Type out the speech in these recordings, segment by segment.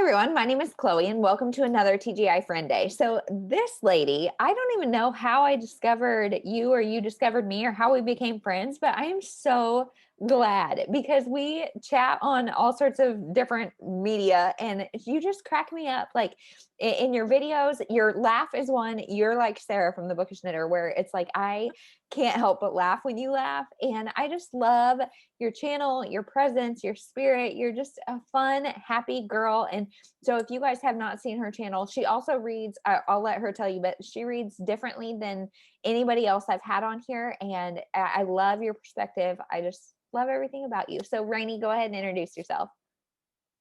everyone, my name is Chloe and welcome to another TGI Friend Day. So this lady, I don't even know how I discovered you or you discovered me or how we became friends, but I am so glad because we chat on all sorts of different media and you just crack me up. Like in your videos, your laugh is one, you're like Sarah from the Bookish Knitter where it's like, I can't help but laugh when you laugh. And I just love your channel, your presence, your spirit. You're just a fun, happy girl. And so if you guys have not seen her channel, she also reads, I'll let her tell you, but she reads differently than anybody else I've had on here. And I love your perspective. I just love everything about you. So Rainey, go ahead and introduce yourself.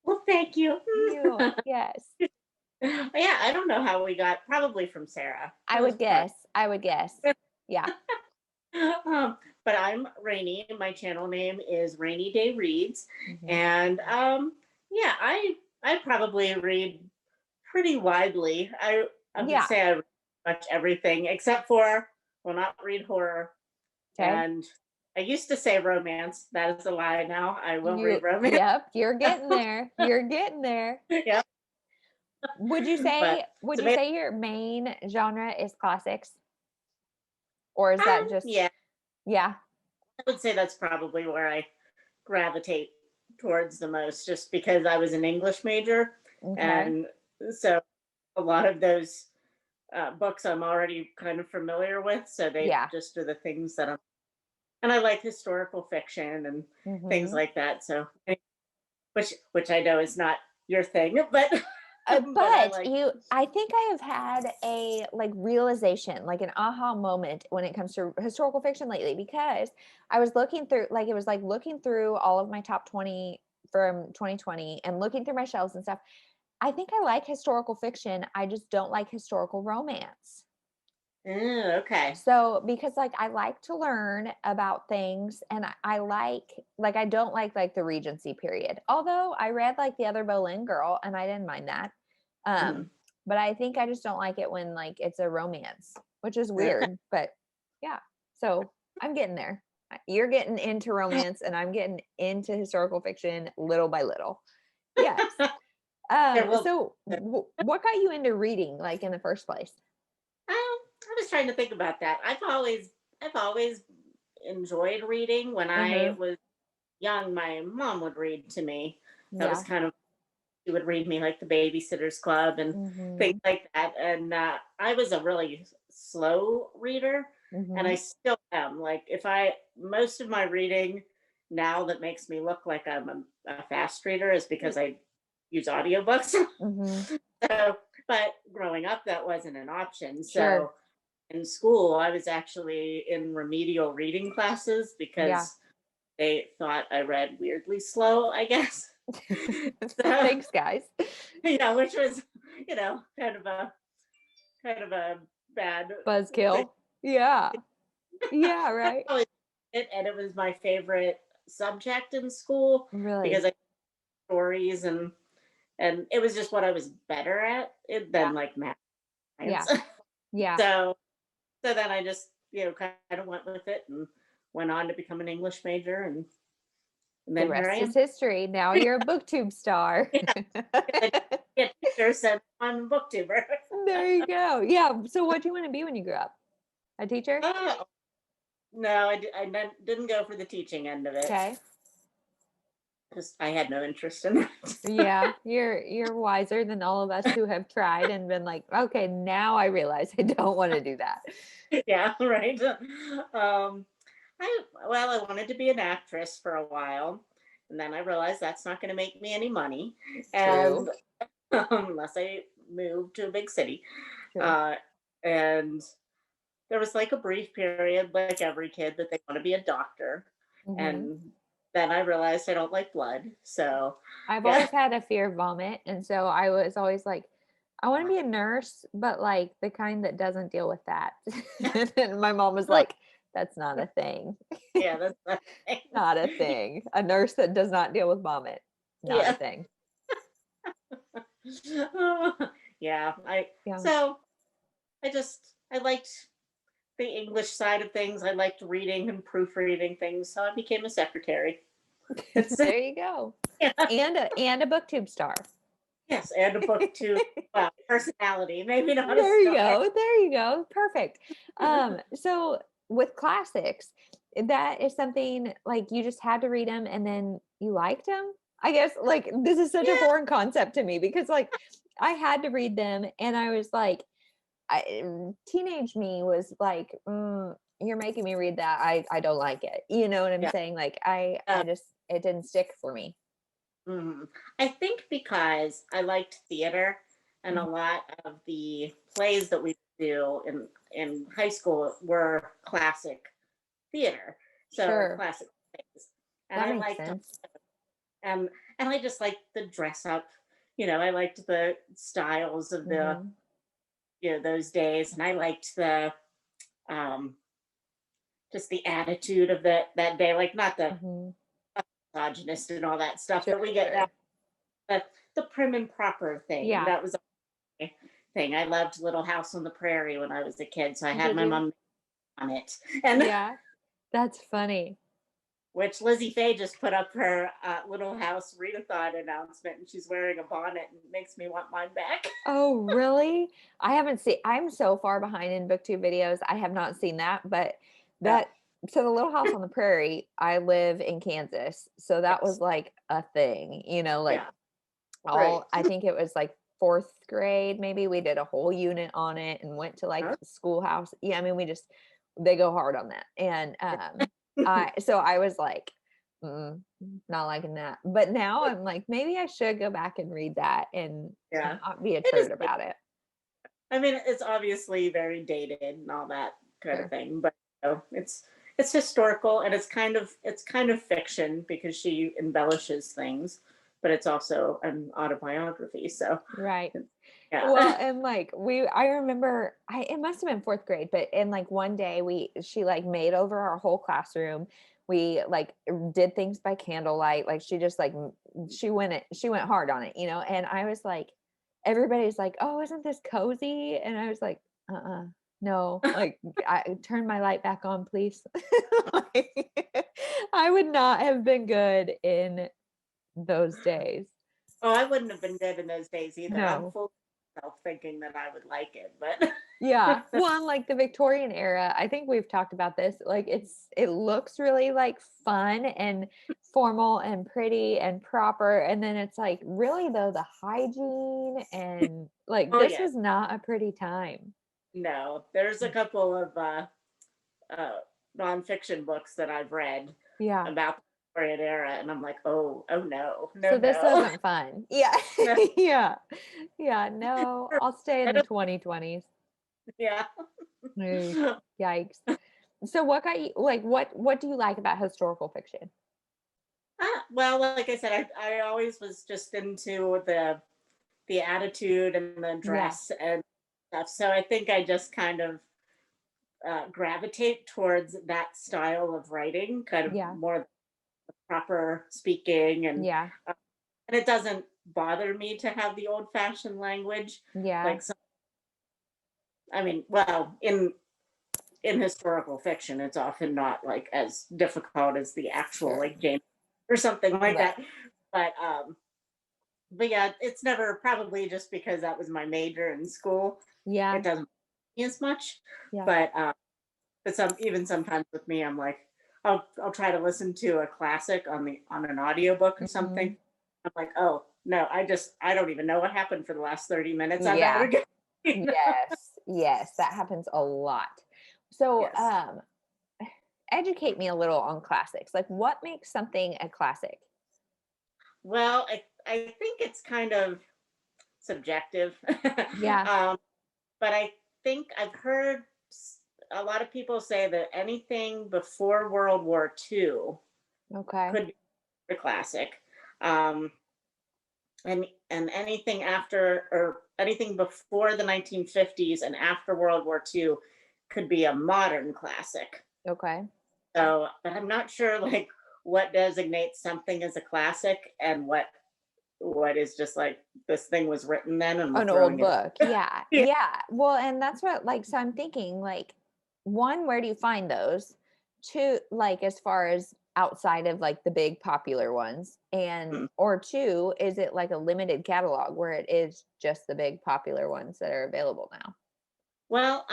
Well, thank you. Yes. Yeah, I don't know how we got, probably from Sarah. I would guess. Yeah. But I'm Rainey. My channel name is Rainy Day Reads. Mhm. And yeah, I probably read pretty widely. I would say I read much everything except for, well, not read horror. Okay. And I used to say romance. That is a lie now. I will read romance. Yep, you're getting there. You're getting there. Yep. Would you say your main genre is classics? Or is that just yeah, yeah. I would say that's probably where I gravitate towards the most, just because I was an English major. Okay. And so a lot of those books I'm already kind of familiar with. So they just are the things that and I like historical fiction and things like that. So, which I know is not your thing, but but I think I have had a realization, like an aha moment when it comes to historical fiction lately, because I was looking through, it was like looking through all of my top 20 from 2020 and looking through my shelves and stuff. I think I like historical fiction. I just don't like historical romance. Okay. So because I like to learn about things and I I don't like the Regency period. Although I read the other Boleyn girl and I didn't mind that. But I think I just don't like it when it's a romance, which is weird, but yeah. So I'm getting there. You're getting into romance and I'm getting into historical fiction little by little. Yes. So what got you into reading in the first place? I was trying to think about that. I've always enjoyed reading. When I was young, my mom would read to me. That was kind of, she would read me like the Babysitter's Club and things like that. And I was a really slow reader, and I still am. Most of my reading now that makes me look like I'm a fast reader is because I use audiobooks. So, but growing up, that wasn't an option. So in school, I was actually in remedial reading classes because they thought I read weirdly slow, I guess. Thanks, guys. Yeah, which was, kind of a bad buzzkill. Yeah. Yeah, right. And it was my favorite subject in school, really, because I stories and it was just what I was better at than math. Yeah. So then I just, kind of went with it and went on to become an English major, and then the rest here I am. is history. Now you're a Booktube star. Yeah, teacher said I'm a booktuber. There you go. Yeah. So what do you want to be when you grow up? A teacher? No, I didn't go for the teaching end of it. Okay. Because I had no interest in that. Yeah, you're wiser than all of us who have tried and been like, okay, now I realize I don't want to do that. Yeah, right. I wanted to be an actress for a while, and then I realized that's not going to make me any money, and unless I move to a big city. And there was a brief period, like every kid, that they want to be a doctor, and then I realized I don't like blood. So I've always had a fear of vomit, and so I was always like, I want to be a nurse, but the kind that doesn't deal with that. And my mom was like, that's not a thing. Yeah, that's not a thing. Not a thing. A nurse that does not deal with vomit. Not a thing. Yeah. So I liked the English side of things. I liked reading and proofreading things, so I became a secretary. There you go. Yeah. And a Booktube star. Yes, and a book too. Well, personality, maybe not a There you star. go. There you go. Perfect. So with classics, that is something like you just had to read them and then you liked them. I guess like this is such a Yeah. foreign concept to me because like I had to read them and I was like, teenage me was like, you're making me read that. I don't like it. You know what I'm Yeah. saying? Like Uh, I just, it didn't stick for me. I think because I liked theater, and a Mhm. lot of the plays that we do in high school were classic theater, so Sure. classic plays, and That I makes liked them. sense. And I just liked the dress up. I liked the styles of the Hmm. those days, and I liked the um just the attitude of that day, like not the Hmm. misogynist and all that stuff Sure. that we get now, Sure. but the prim and proper thing. Yeah. That was my thing. I loved Little House on the Prairie when I was a kid, so I had Did my you? mom on it. And Yeah. That's funny. which Lizzie Faye just put up her Little House readathon announcement, and she's wearing a bonnet, and it makes me want mine back. Oh, really? I haven't seen, I'm so far behind in booktube videos. I have not seen that, but Yeah. that, so the Little House on the Prairie, I live in Kansas. So that was Yes. like a thing, like Yeah. Right. all, I think it was like fourth grade, maybe we did a whole unit on it and went to like Huh? the schoolhouse. Yeah. I mean, they go hard on that. And, so I was like, mm, not liking that. But now I'm like, maybe I should go back and read that and Yeah. not be a It is. turd about it. I mean, it's obviously very dated and all that kind of Sure. thing, but it's historical, and it's kind of fiction because she embellishes things, but it's also an autobiography. So Right. Well, yeah. and like I remember it must have been fourth grade, but in like one day she like made over our whole classroom. We like did things by candlelight. Like she just like she went hard on it, and I was like, everybody's like, oh, isn't this cozy? And I was like, no, like I turn my light back on, please. Like, I would not have been good in those days. Oh, I wouldn't have been good in those days either. I'm No. full of myself thinking that I would like it, but Yeah. Well, and like the Victorian era, I think we've talked about this. Like it looks really like fun and formal and pretty and proper. And then it's like really though the hygiene and like oh this yeah, was not a pretty time. no. There's a couple of uh, nonfiction books that I've read Yeah. about the Victorian era, and I'm like, oh no, no, So this no. wasn't fun. Yeah. Yeah. Yeah. No, I'll stay in I the don't, 2020s. yeah. Ugh, yikes. So what got you like what do you like about historical fiction? Well, like I said, I always was just into the attitude and the Yeah. dress and stuff. So I think I just kind of gravitate towards that style of writing, kind of Yeah. more proper speaking, Yeah. and it doesn't bother me to have the old fashioned language. Yeah. Like, I mean, well, in historical fiction, it's often not like as difficult as the actual Sure. like game or something like Right. that. But but yeah, it's never, probably just because that was my major in school. It Yeah. doesn't me as much. Yeah. But even sometimes with me, I'm like, I'll try to listen to a classic on an audiobook or something. Mhm. I'm like, oh no, I don't even know what happened for the last 30 minutes. I better Yeah. go. Yes. Yes, that happens a lot. So, Yes. educate me a little on classics. Like what makes something a classic? Well, I think it's kind of subjective. Yeah. um, but I think I've heard a lot of people say that anything before World War II Okay. could be a classic. Um, and anything after, or anything before the 1950s and after World War II could be a modern classic. Okay. So, but I'm not sure like what designates something as a classic and what is just like this thing was written then and we're An old throwing it. book. Yeah. Yeah. Yeah. Well, and that's what like so I'm thinking like one, where do you find those? Two, like as far as outside of like the big popular ones? And Mm. or two, is it like a limited catalog where it is just the big popular ones that are available now? Well,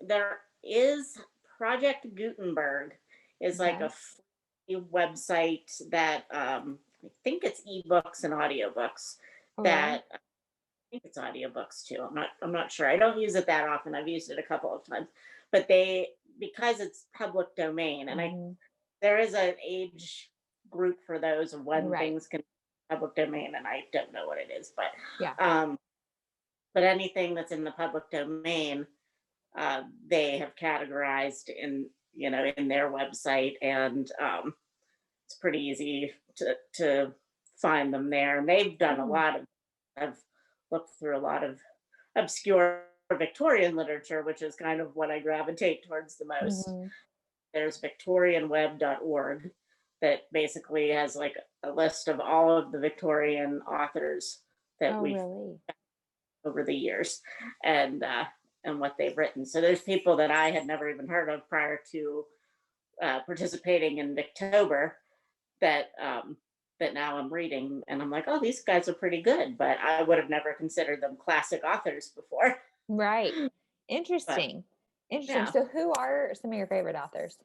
there is Project Gutenberg is like Okay. a free website that I think it's ebooks and audiobooks Oh, really? that I think it's audiobooks too. I'm not sure. I don't use it that often. I've used it a couple of times. But they because it's public domain and Hmm. there is an age group for those of when Right. things can be public domain and I don't know what it is, Yeah. um but anything that's in the public domain they have categorized in their website, and it's pretty easy to find them there. And they've done a Mm. lot of. I've looked through a lot of obscure Victorian literature, which is kind of what I gravitate towards the most. Hmm. There's victorianweb.org that basically has like a list of all of the Victorian authors that Oh, we've really? over the years, and what they've written. So there's people that I had never even heard of prior to participating in Victober that now I'm reading, and I'm like, oh, these guys are pretty good, but I would have never considered them classic authors before. Right. But Interesting. Interesting. yeah, So who are some of your favorite authors?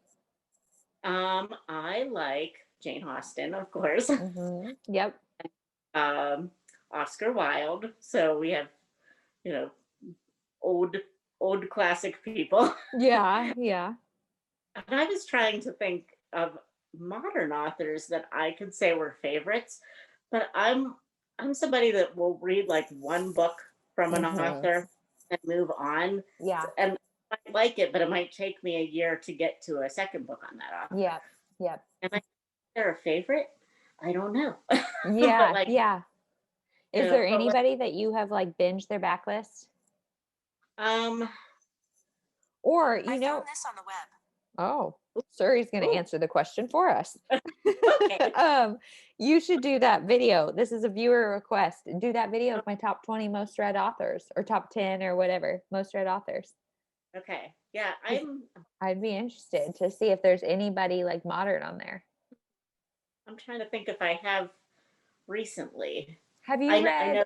I like Jane Austen, of course, Yep. um, Oscar Wilde. So we have you know old old classic people. Yeah. Yeah. And I was trying to think of modern authors that I could say were favorites, but I'm somebody that will read like one book from an Hmm. author and move on. Yeah. And I might like it, but it might take me a year to get to a second book on that author. Yep. Yep. And I they're a favorite. I don't know. But Yeah. like, Yeah. Is there but like, anybody that you have like binged their backlist? um, Or, I found this on the web. oh, Suri's going to Ooh, answer the question for us. okay. um, you should do that video. This is a viewer request. Do that video of my top 20 most read authors or top 10 or whatever, most read authors. Okay. Yeah, 'Cause I'd be interested to see if there's anybody like modern on there. I'm trying to think if I have recently. Have I you know, I know.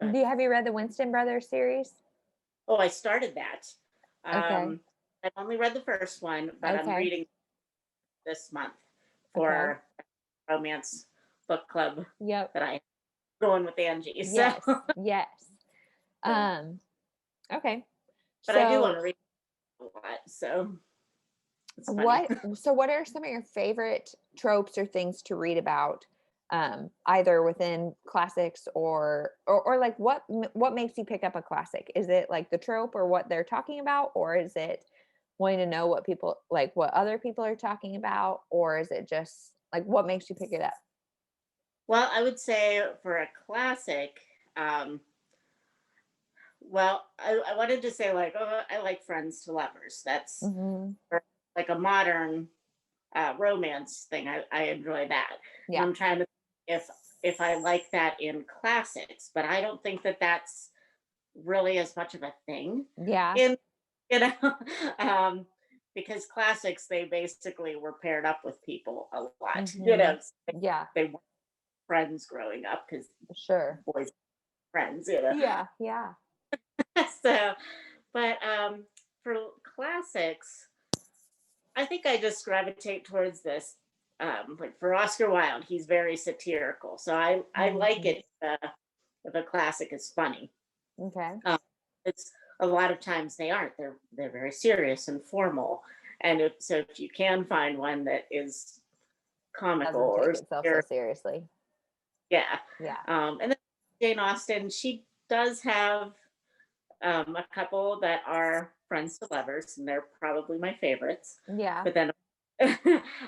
read, have you read the Winston Brothers series? Oh, I started that. Okay. I've only read the first one, but I'm Okay. reading this month Okay. for a romance book club Yep. that I going with Angie. So, Yes. Yes. Um, okay. but I do want So to read a lot. So it's funny. what are some of your favorite tropes or things to read about, either within classics or like what makes you pick up a classic? Is it like the trope or what they're talking about, or is it wanting to know what people like what other people are talking about, or is it just like what makes you pick it up? Well, I would say for a classic, um, well, I wanted to say like, oh, I like Friends to Lovers. That's Hmm. for like a modern romance thing. I enjoy that, and Yeah. I'm trying to if I like that in classics, but I don't think that that's really as much of a thing Yeah. in you know um, because classics they basically were paired up with people a lot. Hmm. So Yeah. they were friends growing up because Sure. boys were friends. Yeah. Yeah. So, but for classics, I think I just gravitate towards this. Like for Oscar Wilde, he's very satirical, so I like Hmm. it if a classic is funny. Okay. Um, it's a lot of times they aren't. They're very serious and formal, and if you can find one that is comical Doesn't take or itself so satirical, seriously. yeah. Yeah. And then Jane Austen, she does have a couple that are friends to lovers, and they're probably my favorites. Yeah. But then,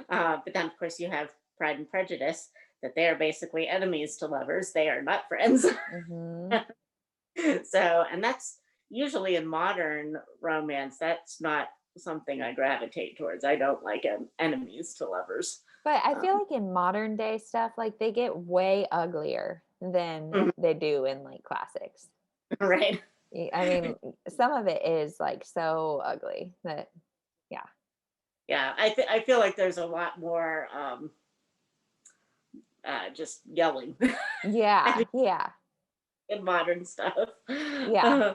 but then of course you have Pride and Prejudice, that they are basically enemies to lovers. They are not friends. Hmm. So, and that's usually in modern romance. That's not something I gravitate towards. I don't like enemies to lovers. But I feel Um, like in modern day stuff, like they get way uglier than mhm, they do in like classics. right. I mean, some of it is like so ugly that, yeah. Yeah, I feel like there's a lot more just yelling Yeah, yeah, in modern stuff. yeah.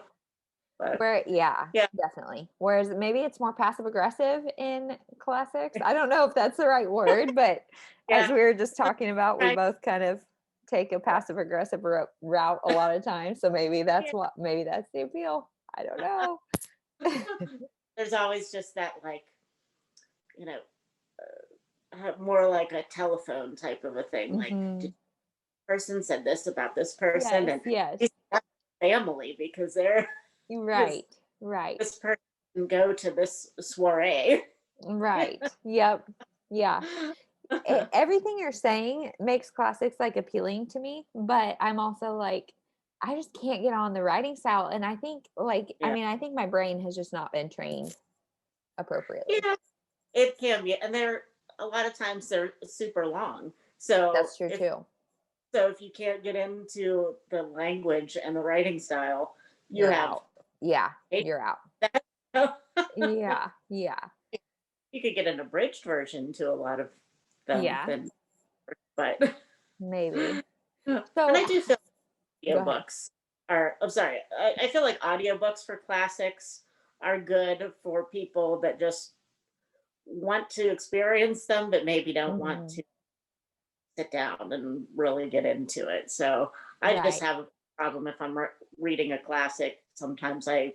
But Where, yeah, yeah, definitely. Whereas maybe it's more passive aggressive in classics. I don't know if that's the right word, but as yeah, we were just talking about, we right. both kind of take a passive aggressive route a lot of times. So maybe that's Yeah. what, maybe that's the appeal. I don't know. There's always just that, like, you know, more like a telephone type of a thing. Like, Hmm. this person said this about this person, Yes, and yes. it's not family because they're because Right, right, this person can go to this soiree. right. Yep. Yeah. Everything you're saying makes classics like appealing to me, but I'm also like, I just can't get on the writing style. And I think like, I Yeah, mean, I think my brain has just not been trained appropriately. yeah, it can be, and they're a lot of times they're super long. So That's true too. if you can't get into the language and the writing style, you You're have out. Yeah, eight you're out. that. Yeah, yeah, You could get an abridged version to a lot of them, yeah, then, but maybe. and So I do feel go ahead. audiobooks are. I'm sorry. I feel like audiobooks for classics are good for people that just want to experience them, but maybe don't want Hmm. to sit down and really get into it. So I just Right. have a problem if I'm reading a classic. Sometimes I,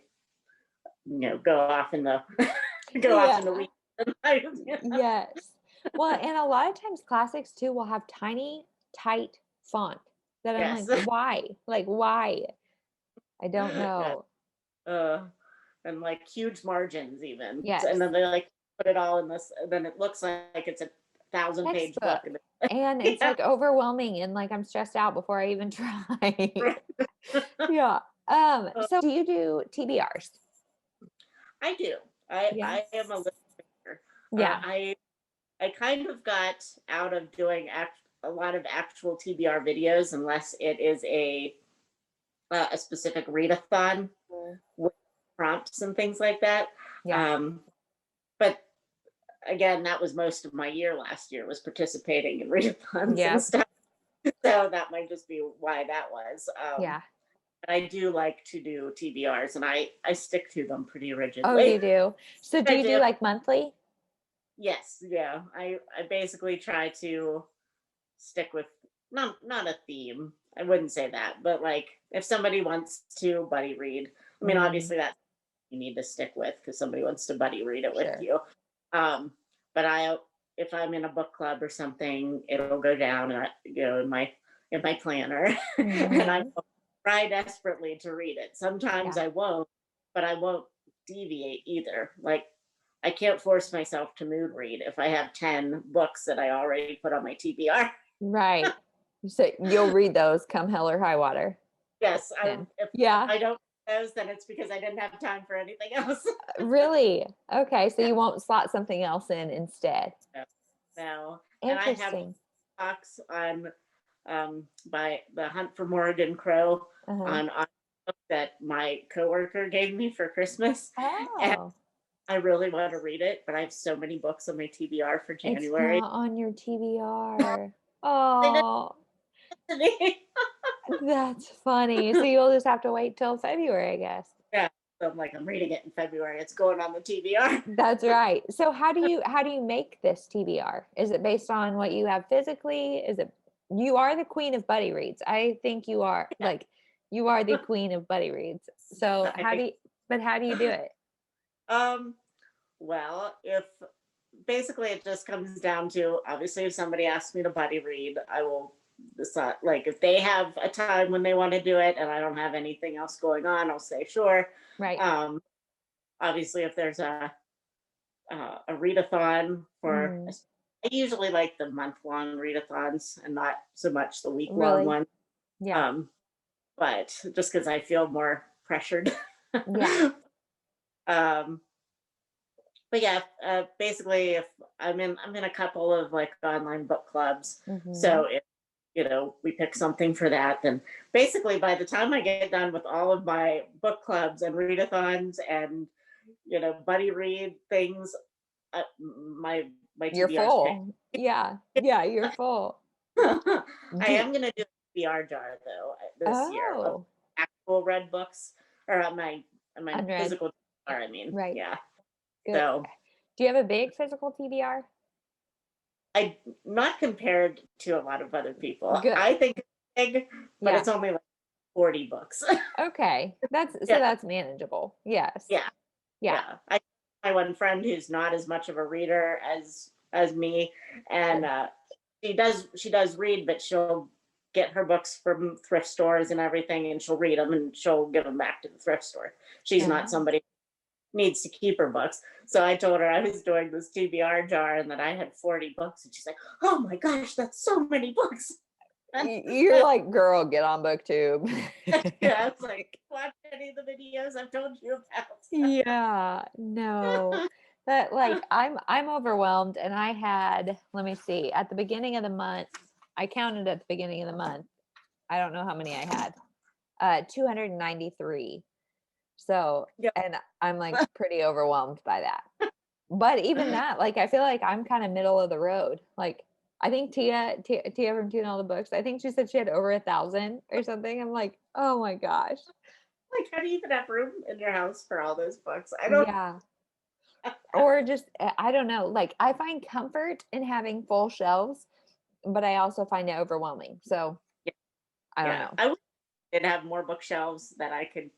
go off in the go off in the Yeah. weeds. Yes. Well, and a lot of times classics too will have tiny, tight font that I'm like, Yes. why? Like, why? I don't Yeah. know. Uh, and like huge margins even. And Yes. then they like put it all in this, and then it looks like it's a 1,000-page book. Textbook. And And it's yeah. like overwhelming and like I'm stressed out before I even try. Yeah. So do you do TBRs? I do. I Yeah. I am a listener. Yeah. I kind of got out of doing a lot of actual TBR videos unless it is a specific readathon Mm. with prompts and things like that. Yeah. Um, but again, that was most of my year last year, was participating in readathons and Yep. stuff. So that might just be why that was. Yeah. But I do like to do TBRs, and I stick to them pretty Oh, you rigidly. do. So do I you do do. like monthly? Yes, yeah. I basically try to stick with not a theme. I wouldn't say that, but like if somebody wants to buddy read, I mean, Mm, obviously that you need to stick with because somebody wants to buddy read it with sure. you. Um, but if I'm in a book club or something, it'll go down, in my planner, and I Hmm. will try desperately to read it. Sometimes Yeah. I won't, but I won't deviate either. Like I can't force myself to mood read if I have 10 books that I already put on my TBR. Right. So you'll read those come hell or high water. Yes, Then. if Yeah. I don't read those, then it's because I didn't have time for anything else. Really? Okay. So Yeah, you won't slot something else in instead. no, no. And I have Interesting. talks on by the Hunt for Morrigan Crow Uh-huh. on book that my coworker gave me for Christmas, and Oh, I really want to read it, but I have so many books on my TBR for it's January. not on your TBR. They didn't Oh, to me. that's funny. So you'll just have to wait till February, I guess. Yeah, so I'm like, I'm reading it in February. It's going on the TBR. That's right. So how do you make this TBR? Is it based on what you have physically? Is it you are the queen of buddy reads. I think you are Yeah, like you are the queen of buddy reads. So I think. how do you do it? Um, well, if basically it just comes down to, obviously, if somebody asks me to buddy read, I will decide. Like if they have a time when they want to do it and I don't have anything else going on, I'll say sure. Right. Um, Obviously, if there's a readathon for, Mm, I usually like the month-long readathons and not so much the week-long really? one. Yeah. Um, but just because I feel more pressured. Yeah. um, but yeah, basically, if I'm in a couple of like online book clubs, Hmm. so if we pick something for that, then basically by the time I get done with all of my book clubs and readathons and buddy read things, my You're TBR's full. Yeah. Yeah, you're full. I am gonna do a TBR jar though this year of Oh, actual read books, or my unread. physical TBR, I mean. Right. Yeah. Good. So Do you have a big physical TBR? I not compared to a lot of other people. I Good. think it's big, but Yeah. it's only like 40 books. Okay. So Yeah. that's manageable. Yes. Yeah. Yeah. Yeah. My one friend who's not as much of a reader as me, and Good. she does read, but she'll get her books from thrift stores and everything, and she'll read them and she'll give them back to the thrift store. She's not Oh. somebody who needs to keep her books. So I told her I was doing this TBR jar and that I had 40 books, and she's like, "Oh my gosh, that's so many books." You're like, girl, get on Booktube. Yeah, I was like, watch any of the videos I've told you about. Yeah, no. That like I'm overwhelmed and I had, let me see, at the beginning of the month, I counted at the beginning of the month. I don't know how many I had. 293. So, Yeah. and I'm like pretty overwhelmed by that. But even that, like I feel like I'm kind of middle of the road. Like I think Tia from Tia and All the Books, I think she said she had over 1,000 or something. I'm like, oh my gosh. Like, how do you even have room in your house for all those books? I don't. Yeah. Or just I don't know, like I find comfort in having full shelves, but I also find it overwhelming, so Yeah, I don't yeah. know. I wish I did have more bookshelves that I could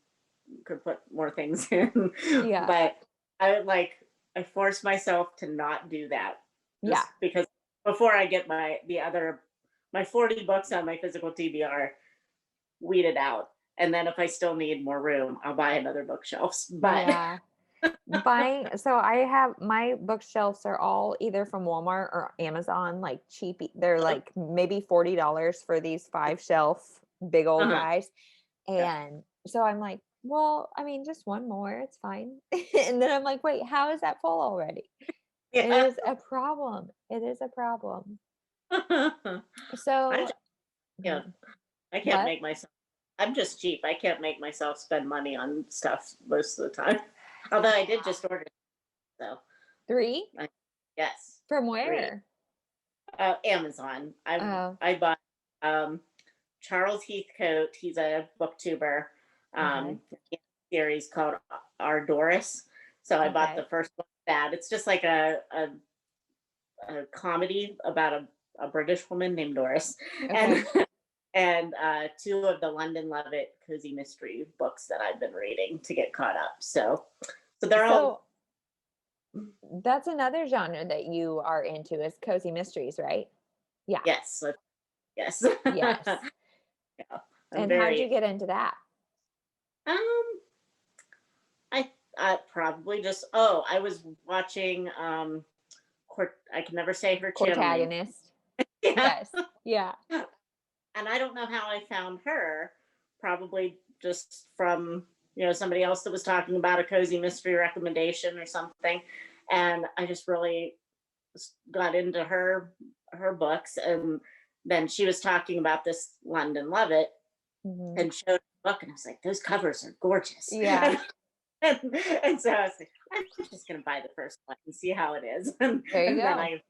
put more things in, Yeah. but I force myself to not do that Yeah. just because before I get my 40 books on my physical TBR weeded out, and then if I still need more room, I'll buy another bookshelves. But Yeah. Buying, so I have my bookshelves are all either from Walmart or Amazon, like cheap. They're like maybe $40 for these 5 shelf big old uh-huh, guys. yeah, And so I'm like, well, I mean, just one more, it's fine. And then I'm like, wait, how is that full already? It yeah. is a problem. It is a problem. I So, just can't. mhm. I can't What? make myself. I'm just cheap. I can't make myself spend money on stuff most of the time. Although I did just order, so 3? I, yes, From 3. where? Amazon. I Oh, I bought um, Charles Heathcote. He's a booktuber. okay. He has a series called Our Doris. So I bought the Okay. first one of that. It's just like a comedy about a British woman named Doris, and Okay. and 2 of the London Levitt cozy mystery books that I've been reading to get caught up. So they're all. So that's another genre that you are into is cozy mysteries, right? Yeah. Yes, yes. Yes. Yeah, I'm And how'd you very. get into that? Um, I probably just. I was watching. I can never say her channel name. Protagonist. Yeah, Yes. Yeah. and I don't know how I found her. Probably just from somebody else that was talking about a cozy mystery recommendation or something, and I just really got into her books, and then she was talking about this London Levitt Hmm. and showed the book, and I was like, those covers are gorgeous. Yeah. and, and so I was like, I'm just gonna buy the first one and see how it is, and, There you and then go. I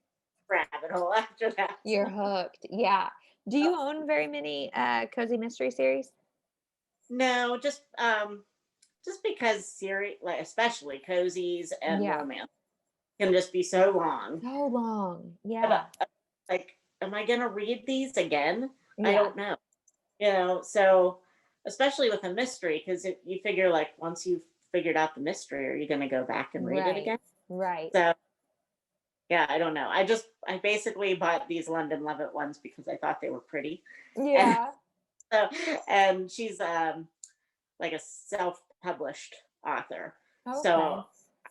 rabbit hole after that. You're hooked. Yeah. Do you own very many cozy mystery series? No, just because series, like especially cozies and Yeah. romance, can just be so long. So long. And Yeah. like, am I gonna read these again? I Yeah. don't know. So especially with a mystery, because you figure like once you've figured out the mystery, are you going to go back and read it Right. again? Right. So yeah, I don't know. I basically bought these London Levitt ones because I thought they were pretty, and Yeah. so and she's like a self-published author, so Okay. I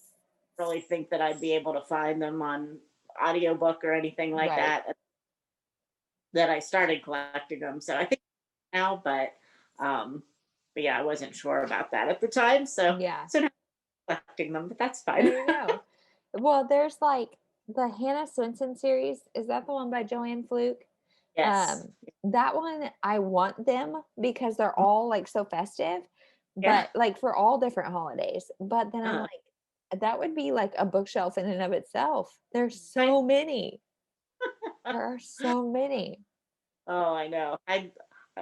really think that I'd be able to find them on audiobook or anything like Right. that I started collecting them. So I think now, um, but yeah, I wasn't sure about that at the time. So Yeah. so now I'm collecting them, but that's fine. There you go. Well, there's like the Hannah Swenson series. Is that the one by Joanne Fluke? Yes. Um, that one I want them because they're all like so festive, Yeah. but like for all different holidays. But then I'm Uh, like, that would be like a bookshelf in and of itself. There's so many. There are so many. Oh, I know. I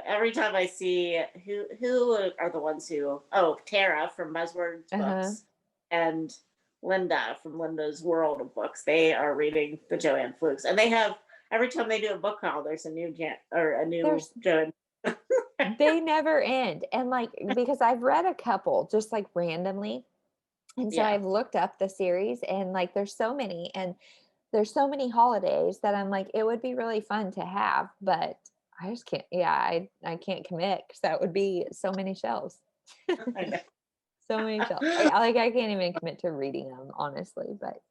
every time I see who are the ones who Tara from Buzzwords Uh-huh. Books and Linda from Linda's World of Books. They are reading the Joanne Flukes, and they have every time they do a book call, there's a new a new There's Joanne. they never end. And like because I've read a couple just like randomly. And so Yeah. I've looked up the series and like there's so many and there's so many holidays that I'm like it would be really fun to have, but I just can't I can't commit because that would be so many shelves. I know. So many shelves. I can't even commit to reading them honestly, but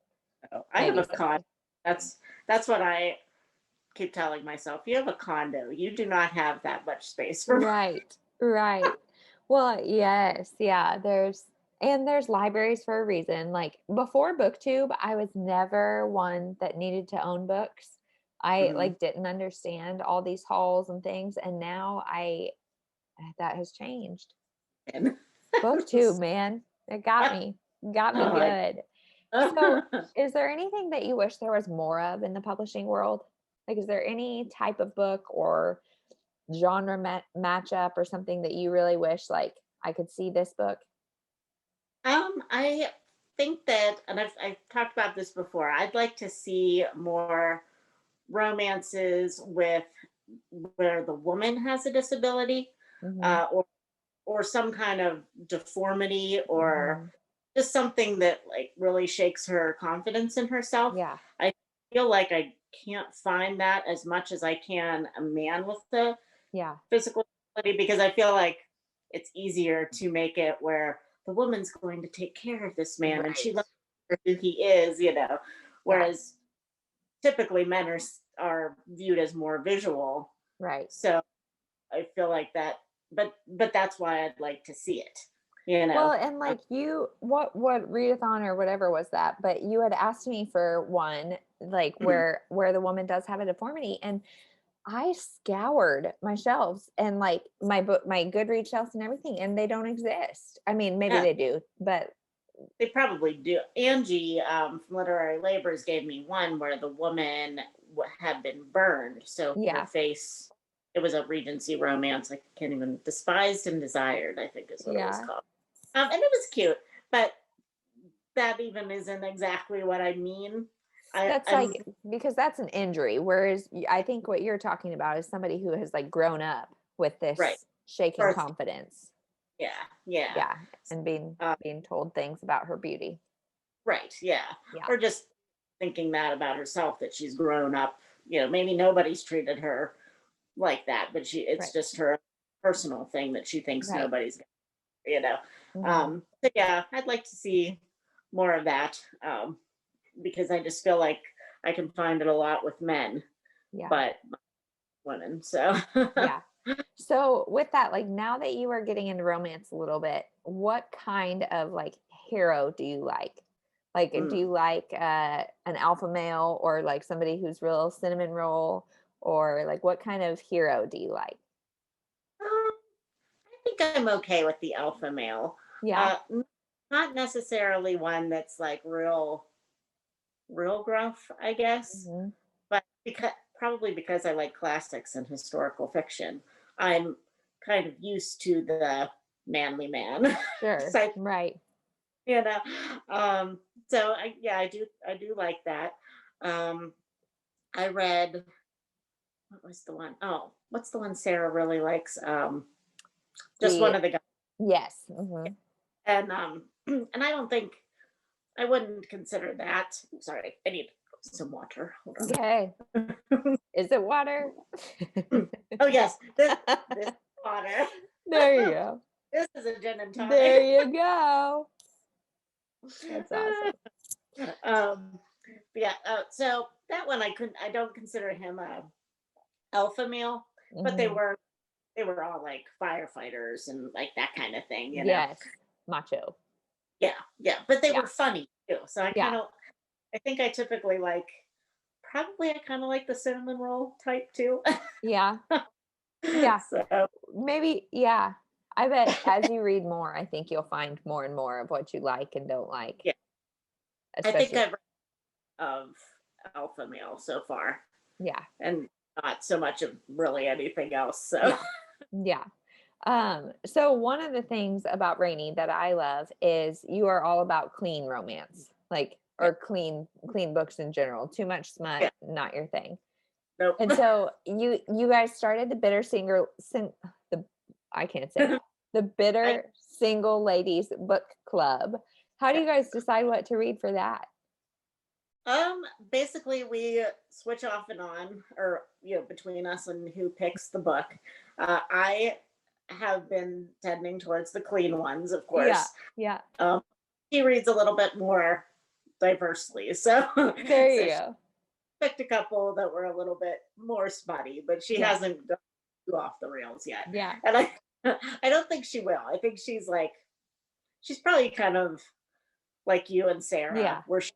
I have maybe a con. someday. That's what I keep telling myself. You have a condo. You do not have that much space for. Right. Right. Well, yes. Yeah, there's libraries for a reason. Like before Booktube, I was never one that needed to own books. I Mhm. like didn't understand all these halls and things, and now I that has changed. And Booktube, man, it got me oh my. good. So, is there anything that you wish there was more of in the publishing world? Like, is there any type of book or genre matchup or something that you really wish like I could see this book? I think that, and I've talked about this before. I'd like to see more romances with where the woman has a disability, Mm-hmm. uh, or or some kind of deformity, or Mm-hmm. just something that like really shakes her confidence in herself. Yeah. I feel like I can't find that as much as I can a man with the Yeah. physical ability, because I feel like it's easier to make it where the woman's going to take care of this man and she Right. loves who he is. Yeah. Whereas typically men are viewed as more visual. Right. So I feel like that, but that's why I'd like to see it. You Well, know, and like you, what readathon or whatever was that? But you had asked me for one, like where the woman does have a deformity, and I scoured my shelves and like my Goodreads shelves and everything, and they don't exist. I mean, maybe yeah, they do, but they probably do. Angie from Literary Labors gave me one where the woman had been burned, so her yeah, face. It was a Regency romance. I can't even. Despised and Desired, I think, is what it was yeah. called. And it was cute, but that even isn't exactly what I mean. That's I'm like because that's an injury. Whereas I think what you're talking about is somebody who has like grown up with right. this shaken Birth. confidence. Yeah, yeah. Yeah. And Uh, being told things about her beauty. right, yeah. Yeah. Or just thinking that about herself, that she's grown up. Maybe nobody's treated her like that, but it's Right. just her personal thing that she thinks Right. nobody's you know. Hmm. So yeah, I'd like to see more of that, because I just feel like I can find it a lot with men, Yeah. but women. So Yeah. So with that, like now that you are getting into romance a little bit, what kind of like hero do you like? Like, do mm. you like an alpha male or like somebody who's real cinnamon roll, or like what kind of hero do you like? I think I'm okay with the alpha male. Yeah. Uh, Not necessarily one that's like real gruff, I guess, Hmm. but because I like classics and historical fiction, I'm kind of used to the manly man. Sure. So Right. you know, um, so I do like that. Um, I read, what was the one? Oh, what's the one Sarah really likes? Just one The of the guys, yes. Hmm. and and I wouldn't consider that. Sorry, I need some water. Hold Okay. on. Is it water? Oh yes, this water. There you go. This is a gin and There tonic. you go. That's awesome. um, yeah. So that one I don't consider him a alpha male, but they Hmm. were they were all like firefighters and like that kind of thing. Yes. Macho. Yeah, yeah. But they Yeah. were funny too. So Yeah. I think I typically I kind of like the cinnamon roll type too. Yeah. Yeah. So Maybe, yeah. I bet as you read more, I think you'll find more and more of what you like and don't like. yeah, I think especially. I've read of alpha male so far, Yeah. and not so much of really anything else. So Yeah. Yeah. So one of the things about Rainey that I love is you are all about clean romance, like, yeah, or clean books in general. Too much smut, yeah, not your thing. nope. And so you guys started the bitter singer the I can't say it. The I bitter single ladies book club. How do yeah. you guys decide what to read for that? Basically we switch off and on, or between us and who picks the book. I have been tending towards the clean ones, of Yeah. course. Yeah. Um, he reads a little bit more diversely, so There so you she go. picked a couple that were a little bit more smutty, but she Yeah. hasn't gone too off the rails yet. Yeah. And I don't think she will. I think she's probably kind of like you and Sarah, Yeah. where she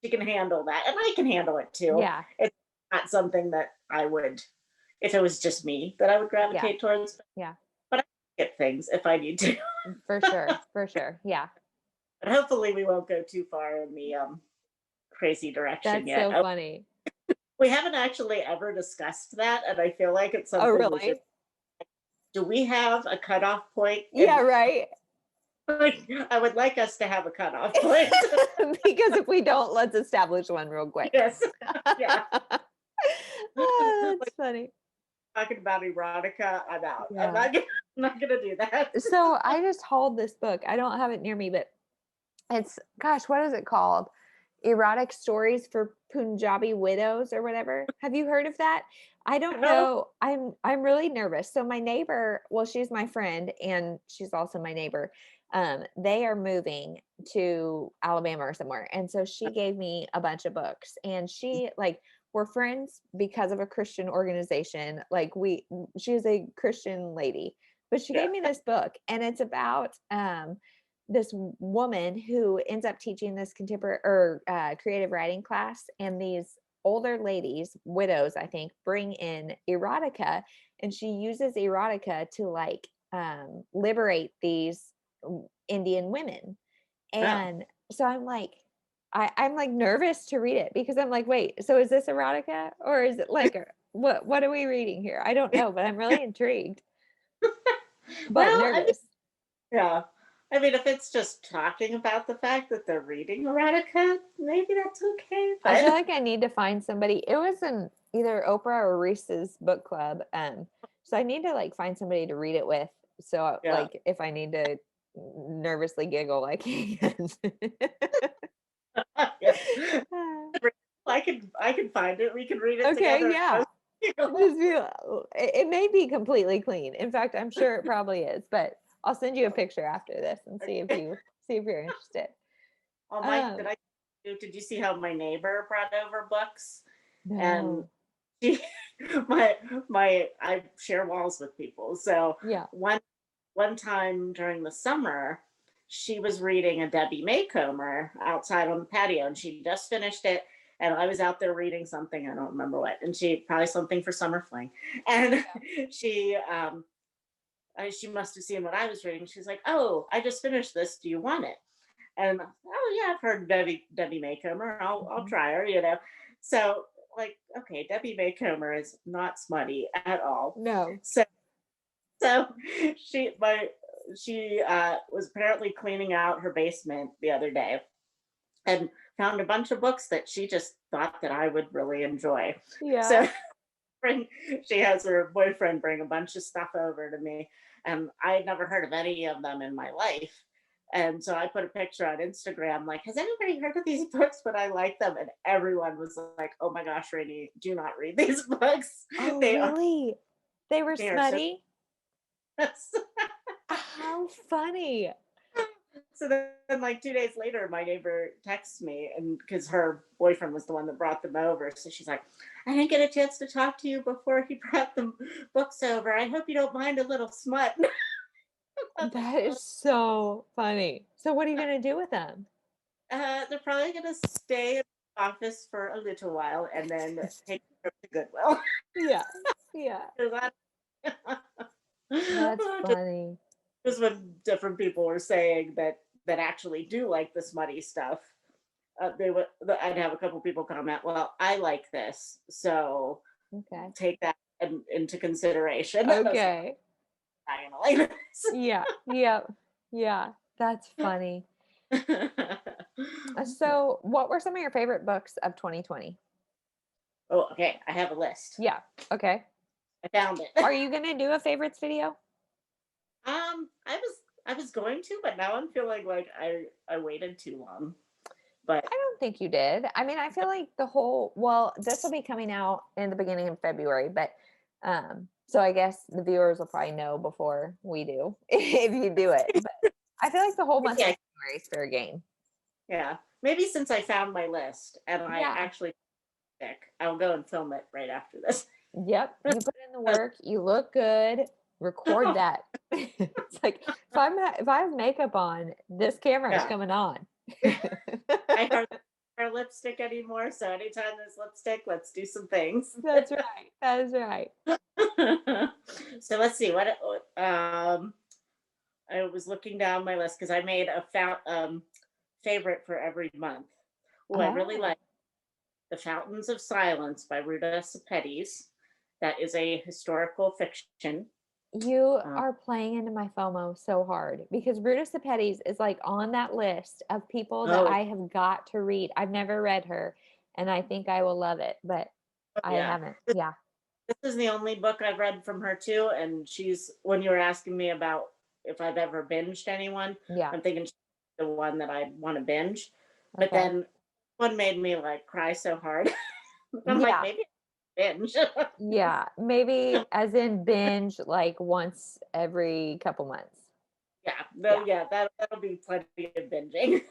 can handle that, and I can handle it too. Yeah. It's not something that I would, if it was just me, that I would Yeah. gravitate towards. Yeah. But I get things if I need to. For sure. For sure. Yeah. But hopefully, we won't go too far in the crazy direction That's yet. so funny. We haven't actually ever discussed that, and I feel like it's Oh, something we should. really? Do we have a cutoff point? Yeah, right. Like, I would like us to have a cutoff point. Because if we don't, let's establish one real quick. Yes. Yeah. Oh, Like, that's funny. talking about erotica, I'm out. Yeah. I'm not gonna do that. So I just hauled this book. I don't have it near me, but it's, gosh, what is it called? Erotic Stories for Punjabi Widows or whatever. Have you heard of that? I don't No. know. I'm really nervous. So my neighbor, well, she's my friend and she's also my neighbor. They are moving to Alabama or somewhere. And so she gave me a bunch of books and she like we're friends because of a Christian organization. Like she's a Christian lady, but she Yeah. gave me this book and it's about this woman who ends up teaching this contemporary or creative writing class, and these older ladies, widows, I think, bring in erotica, and she uses erotica to like liberate these Indian women. Oh. And so I'm like nervous to read it because I'm like, wait, so is this erotica or is it like what are we reading here? I don't know, but I'm really intrigued, but Well, I mean, nervous. yeah. I mean, if it's just talking about the fact that they're reading erotica, maybe that's okay. I feel But like I need to find somebody. It was in either Oprah or Reese's book club. So I need to like find somebody to read it with. So yeah, like if I need to nervously giggle, I can. yeah. I can find it. We can read it Okay, together. yeah. Just be, it may be completely clean. In fact, I'm sure it probably is, but I'll send you a picture after this and see if you're interested. Oh, Mike, Um, did you see how my neighbor brought over books? And no. she, my I share walls with people. So Yeah. one time during the summer, she was reading a Debbie Maycomer outside on the patio, and she just finished it. And I was out there reading something, I don't remember what, and she probably something for summer fling. And she must have seen what I was reading. She's like, "Oh, I just finished this. Do you want it?" And oh yeah, I've heard Debbie Maycomer. I'll Mhm. try her. So like, okay, Debbie Maycomer is not smutty at all. No. So so she was apparently cleaning out her basement the other day and found a bunch of books that she just thought that I would really enjoy. Yeah. So bring she has her boyfriend bring a bunch of stuff over to me, and I had never heard of any of them in my life. And so I put a picture on Instagram, like, has anybody heard of these books? But I like them. And everyone was like, oh my gosh, Rainey, do not read these books. Oh, They are really? They were they are so smutty? How funny. so then like 2 days later, my neighbor texts me, and because her boyfriend was the one that brought them over. So she's like, I didn't get a chance to talk to you before he brought the books over. I hope you don't mind a little smut. I'm like, That is so funny. So what are you gonna do with them? they're probably gonna stay in the office for a little while and then take a trip to Goodwill. Yeah. Yeah. That's just, funny. just when different people were saying that actually do like the smutty stuff. I'd have a couple people comment, well, I like this, so Okay. take that into consideration. Okay. I'm gonna like this. Yeah. Yep. Yeah. That's funny. So, what were some of your favorite books of 2020? Oh, okay. I have a list. Yeah. Okay. I found it. Are you going to do a favorites video? I was going to, but now I'm feeling like I waited too long. But I don't think you did. I mean, I feel like well, this will be coming out in the beginning of February, but so I guess the viewers will probably know before we do if you do it. But I feel like the whole month of February is fair game. Yeah. Maybe since I found my list and I actually I'll go and film it right after this. Yep. You put in the work, you look good, record that. It's like if I have makeup on, this camera is coming on. I hardly wear lipstick anymore, so anytime there's lipstick, let's do some things. That's right. That is right. So let's see what I was looking down my list because I made a favorite for every month. Oh, I really like The Fountains of Silence by Ruta Sepetys. That is a historical fiction. You are playing into my FOMO so hard because Ruta Sepetys is like on that list of people that I have got to read. I've never read her and I think I will love it, but I haven't. Yeah. This is the only book I've read from her too. And when you were asking me about if I've ever binged anyone, I'm thinking she's the one that I want to binge. But then one made me like cry so hard. I'm like, maybe binge. Yeah, maybe as in binge like once every couple months. That'll be plenty of binging.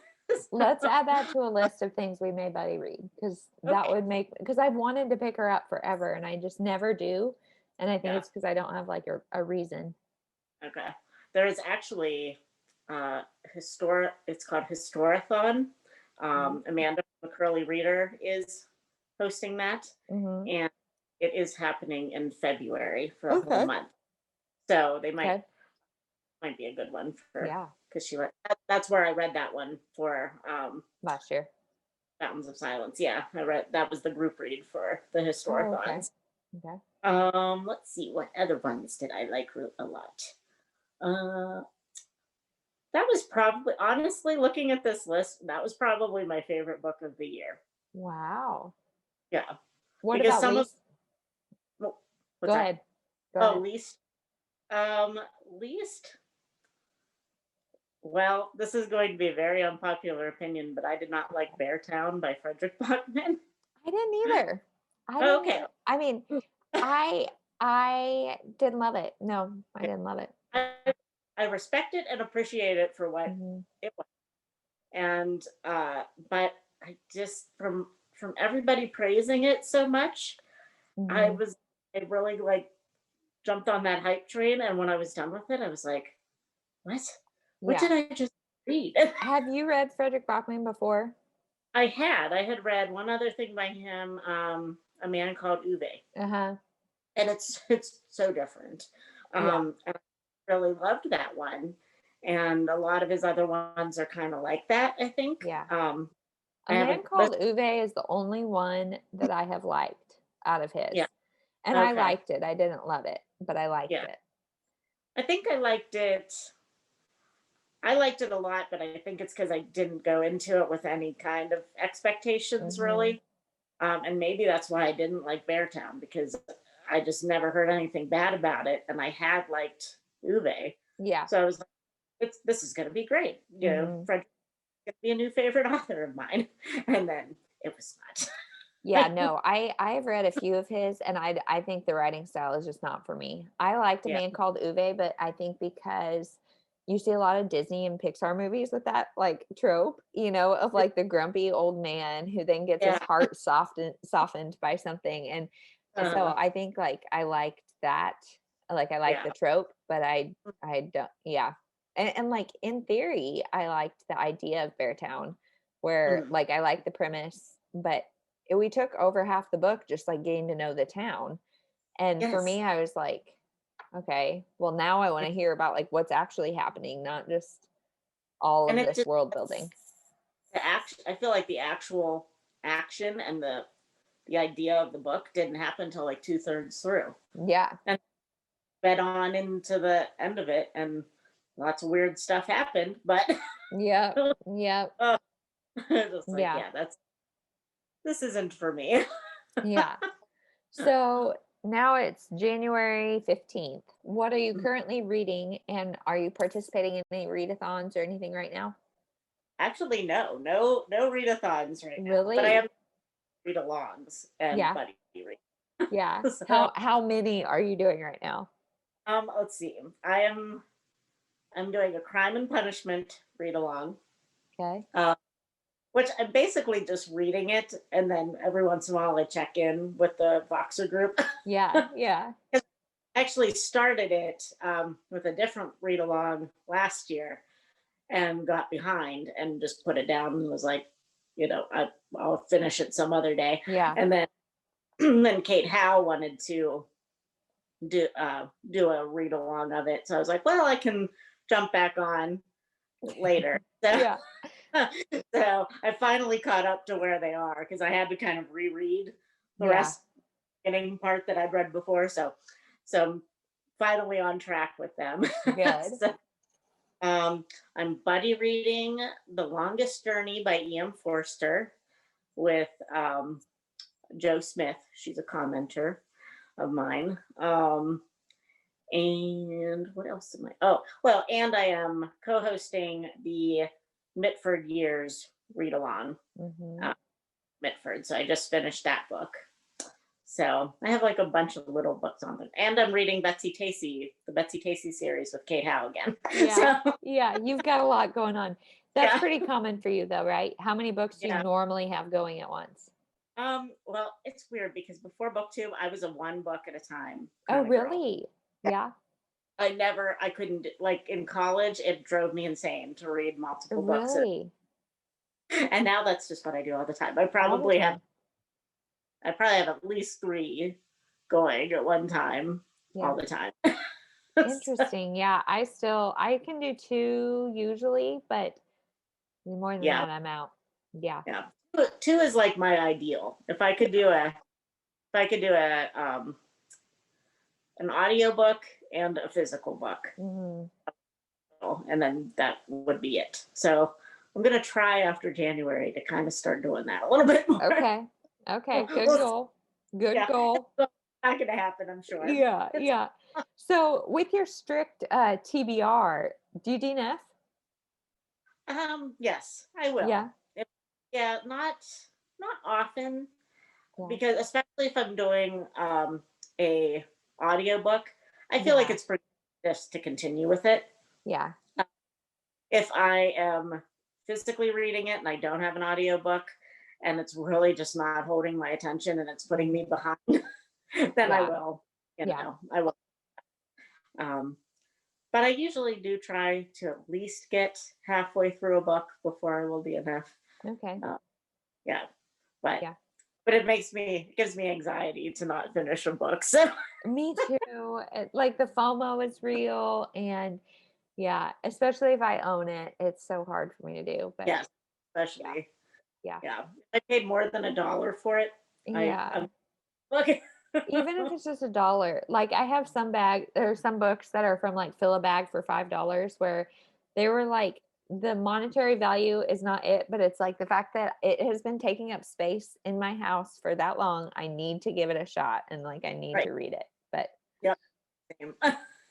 Let's add that to a list of things we may buddy read because that would because I've wanted to pick her up forever and I just never do. And I think it's because I don't have like a reason. Okay. There is actually it's called Historathon. Amanda from the Curly Reader is hosting that. And it is happening in February for a whole month. So they might be a good one for because that's where I read that one for last year. Fountains of Silence. Yeah, I read that was the group read for the Historathons. Let's see, what other ones did I like a lot? That was probably, honestly, looking at this list, that was probably my favorite book of the year. Wow. Yeah. What because about least? Go ahead. Least. Least. Well, this is going to be a very unpopular opinion, but I did not like Beartown by Frederick Bachman. I didn't either. Either. I mean, I didn't love it. No, I didn't love it. I respect it and appreciate it for what it was. And but I just from everybody praising it so much, I really like jumped on that hype train, and when I was done with it, I was like, what did I just read? Have you read Frederick Bachman before? I had read one other thing by him, A Man Called Uwe. And it's so different. And I really loved that one. And a lot of his other ones are kind of like that, I think. Yeah. A Man Called Uwe is the only one that I have liked out of his. Yeah. And I liked it. I didn't love it, but I liked it. I think I liked it. I liked it a lot, but I think it's because I didn't go into it with any kind of expectations, really. And maybe that's why I didn't like Beartown, because I just never heard anything bad about it. And I had liked Uwe. Yeah. So I was like, this is going to be great. You know, Frederick's going to be a new favorite author of mine. And then it was not. Yeah, no, I've read a few of his, and I think the writing style is just not for me. I liked A Man Called Uwe, but I think because you see a lot of Disney and Pixar movies with that like trope, you know, of like the grumpy old man who then gets his heart softened by something. And so I think like I liked that. Like I liked the trope, but I don't, And like in theory, I liked the idea of Beartown where like I liked the premise, but we took over half the book just like getting to know the town. And for me, I was like, okay, well now I want to hear about like what's actually happening, not just all of this world building. I feel like the actual action and the idea of the book didn't happen until like 2/3 through. Yeah. And fed on into the end of it, and lots of weird stuff happened, but Yep. Yep. just like, Yeah. yeah, this isn't for me. Yeah. So now it's January 15th. What are you currently reading, and are you participating in any readathons or anything right now? Actually, no readathons right now, but I Really? am readalongs and Yeah. buddy read. Yeah. So, How many are you doing right now? let's see. I'm doing a Crime and Punishment read along, Okay. which I'm basically just reading it, and then every once in a while I check in with the Voxer group. Yeah. Yeah. I actually started it with a different read along last year and got behind and just put it down and was like, I'll finish it some other day. Yeah. And then then Kate Howe wanted to do a read along of it, so I was like, well, I can jump back on later. So, Yeah. so I finally caught up to where they are because I had to kind of reread the Yeah. rest beginning part that I'd read before. So I'm finally on track with them. Good. So, I'm buddy reading The Longest Journey by E.M. Forster with Joe Smith. She's a commenter of mine. And what else am I? Oh, well, and I am co-hosting the Mitford Years read along. Mm-hmm. Mitford. So I just finished that book. So I have like a bunch of little books on it. And I'm reading the Betsy Tacy series with Kate Howe again. Yeah. So, Yeah. You've got a lot going on. That's yeah. pretty common for you though, right? How many books do you Yeah. normally have going at once? Well, it's weird because before Booktube, I was a one book at a time Oh, kind of girl. really? Yeah. I couldn't, like in college, it drove me insane to read multiple books. Really? And now that's just what I do all the time. All the time. I probably have at least three going at one time, Yeah. all the time. Interesting. Yeah. I can do two usually, but more than Yeah. that, I'm out. Yeah. Yeah. Two is like my ideal. If I could do an audiobook and a physical book, Mm-hmm. and then that would be it. So I'm gonna try after January to kind of start doing that a little bit more. Okay. Okay. Good goal. Good Yeah. goal. It's not gonna happen, I'm sure. Yeah. Yeah. So with your strict TBR, do you DNF? Yes, I will. Yeah. Yeah, not often, Yeah. because especially if I'm doing a audiobook, I feel like Yeah. it's pretty just to continue with it. Yeah. If I am physically reading it and I don't have an audiobook and it's really just not holding my attention and it's putting me behind, then I Yeah. will, Yeah. I will. But I usually do try to at least get halfway through a book before I will DNF. Okay. Yeah, but Yeah. it gives me anxiety to not finish a book. So Me too. Like the FOMO is real, and yeah, especially if I own it, it's so hard for me to do. But yes, yeah. especially Yeah. yeah, I paid more than $1 for it. Yeah. I'm looking. Even if it's just $1. Like I have there are some books that are from like Fill a Bag for $5 where they were like the monetary value is not it, but it's like the fact that it has been taking up space in my house for that long. I need to give it a shot and like I need Right. to read it. But Yep. Same.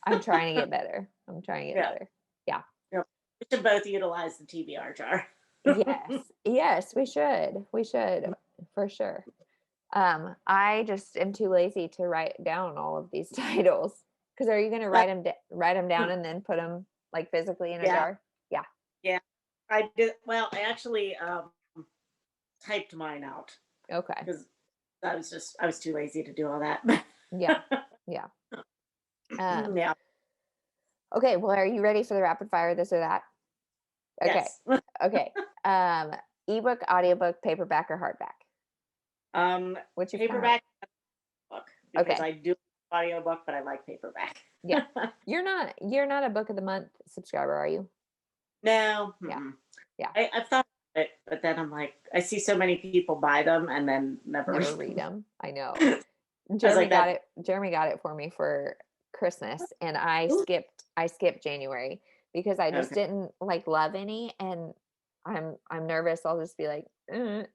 I'm trying to get better. I'm trying to get Yeah. better. Yeah. Yep. We should both utilize the TBR jar. Yes. Yes, we should. We should for sure. I just am too lazy to write down all of these titles. Because are you going to write them down and then put them like physically in a Yeah. jar? Yeah. Yeah. I did. Well, I actually typed mine out Okay. because I was too lazy to do all that. Yeah. Yeah. Yeah. Okay. Well, are you ready for the rapid fire? This or that? Okay. Yes. Okay. Ebook, audiobook, paperback, or hardback? What's your Paperback book because Okay. I do audiobook, but I like paperback. Yeah. You're not a book of the month subscriber, are you? No. Yeah. Mm-mm. Yeah. I've thought it, but then I'm like, I see so many people buy them and then never read them. I know. I was Jeremy like, got that. it. Jeremy got it for me for Christmas, and I Ooh, skipped January because I just okay. didn't like love any, and I'm nervous. I'll just be like,